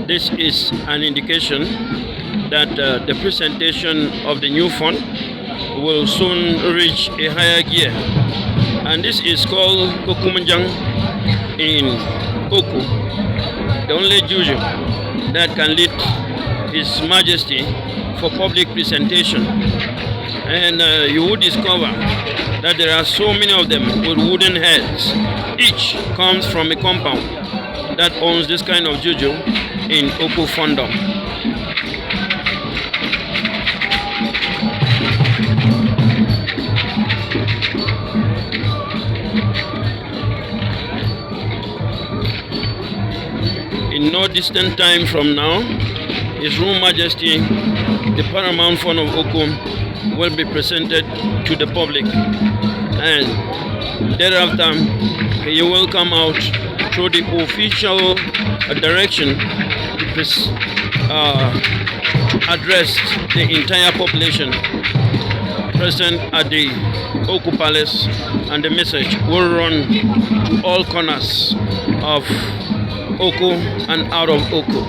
This is an indication that the presentation of the new fund will soon reach a higher gear. And this is called Kokumanjang in Oku, the only juju that can lead His Majesty for public presentation. And you will discover that there are so many of them with wooden heads. Each comes from a compound that owns this kind of juju in Oku Fondom. In no distant time from now, His Royal Majesty, the Paramount Fund of Oku, will be presented to the public, and thereafter he will come out through the official direction to address the entire population present at the Oku Palace, and the message will run to all corners of Oku and out of Oku.